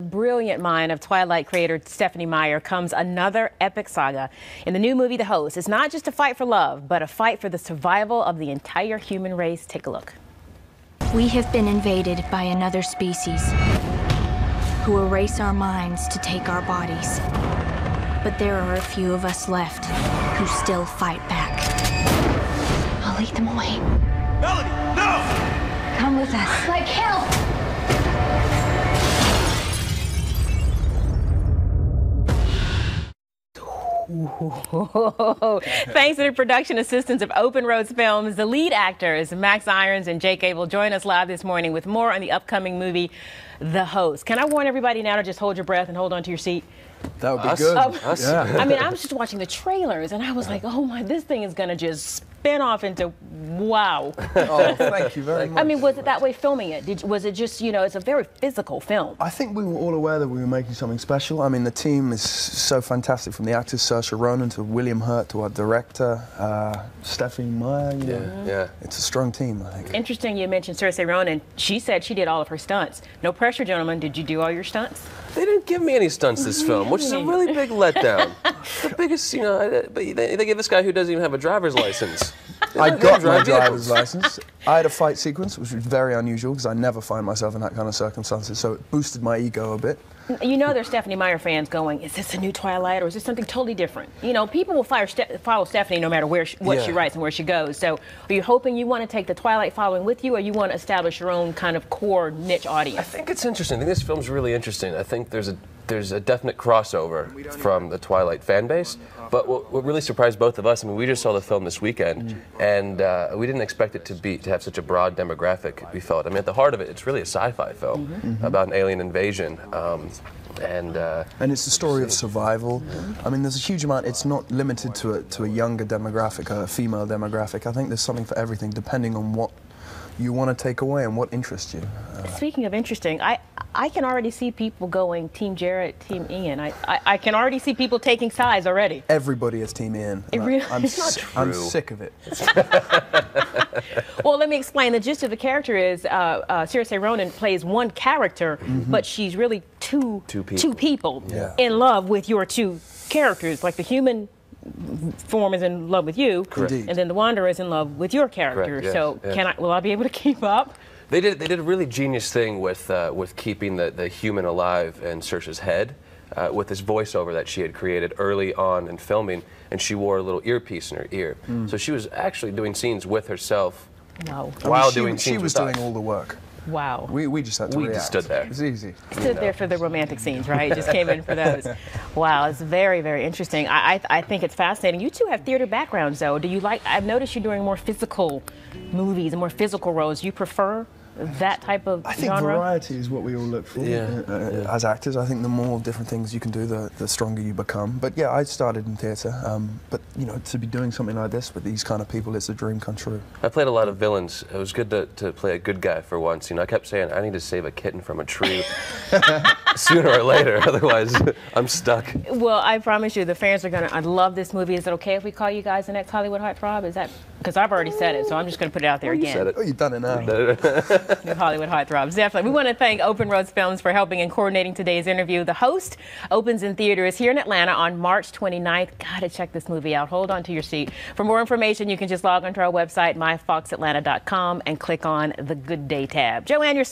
Brilliant mind of Twilight creator Stephenie Meyer comes another epic saga. In the new movie, The Host, it's not just a fight for love, but a fight for the survival of the entire human race. Take a look. We have been invaded by another species who erase our minds to take our bodies. But there are a few of us left who still fight back. I'll lead them away. Melody, no! Come with us. Like hell! Thanks to the production assistance of Open Roads Films, the lead actors, Max Irons and Jake Abel, join us live this morning with more on the upcoming movie, The Host. Can I warn everybody now to just hold your breath and hold on to your seat? That would be good. Yeah. I mean, I was just watching the trailers and I was like, oh my, this thing is going to just spin off into wow. Oh, thank you very much. I mean, was it that way filming it? Was it just, you know, it's a very physical film. I think we were all aware that we were making something special. I mean, the team is so fantastic, from the actors Saoirse Ronan to William Hurt to our director, Stephenie Meyer. You know. Yeah. It's a strong team, I think. Interesting you mentioned Saoirse Ronan. She said she did all of her stunts. No pressure, gentlemen. Did you do all your stunts? They didn't give me any stunts this film, which is a really big letdown. The biggest, you know, they gave this guy who doesn't even have a driver's license. I got my driver's license. I had a fight sequence, which was very unusual because I never find myself in that kind of circumstances, so it boosted my ego a bit. You know there's Stephenie Meyer fans going, is this a new Twilight or is this something totally different? You know, people will follow Stephenie no matter what she writes and where she goes. So are you hoping you want to take the Twilight following with you, or you want to establish your own kind of core niche audience? I think it's interesting. I think this film's really interesting. I think there's a definite crossover from the Twilight fan base. But what really surprised both of us, I mean, we just saw the film this weekend, and we didn't expect it to have such a broad demographic, we felt. I mean, at the heart of it, it's really a sci-fi film about an alien invasion. And it's the story of survival. I mean, there's a huge amount. It's not limited to a younger demographic, a female demographic. I think there's something for everything, depending on what you want to take away and what interests you. Speaking of interesting, I can already see people going Team Jarrett, Team Ian. I can already see people taking sides already. Everybody is Team Ian. It's not true. I'm sick of it. Well, let me explain. The gist of the character is Saoirse Ronan plays one character, but she's really two people in love with your two characters. Like the human form is in love with you, and then the Wanderer is in love with your character. Yes, so will I be able to keep up? They did a really genius thing with keeping the human alive in Saoirse's head with this voiceover that she had created early on in filming, and she wore a little earpiece in her ear. So she was actually doing scenes with herself while doing scenes with us. She was doing all the work. Wow. We just had to react. Just stood there. It was easy. Stood there for the romantic scenes, right? Just came in for those. Wow, it's very, very interesting. I think it's fascinating. You two have theater backgrounds, though. Do you like, I've noticed you're doing more physical movies and more physical roles. Do you prefer that type of genre? I think variety is what we all look for as actors. I think the more different things you can do, the stronger you become. But yeah, I started in theatre, but you know, to be doing something like this with these kind of people, it's a dream come true. I played a lot of villains. It was good to play a good guy for once. You know, I kept saying, I need to save a kitten from a tree sooner or later, otherwise I'm stuck. Well, I promise you, the fans are gonna, I love this movie. Is it okay if we call you guys the next Hollywood heartthrob? Is that, because I've already said it, so I'm just gonna put it out there again. You said it. Oh, you've done it now. New Hollywood heartthrobs, definitely. We want to thank Open Roads Films for helping and coordinating today's interview. The Host opens in theaters here in Atlanta on March 29th. Gotta check this movie out. Hold on to your seat. For more information, you can just log onto our website, myfoxatlanta.com, and click on the Good Day tab. Joanne, you're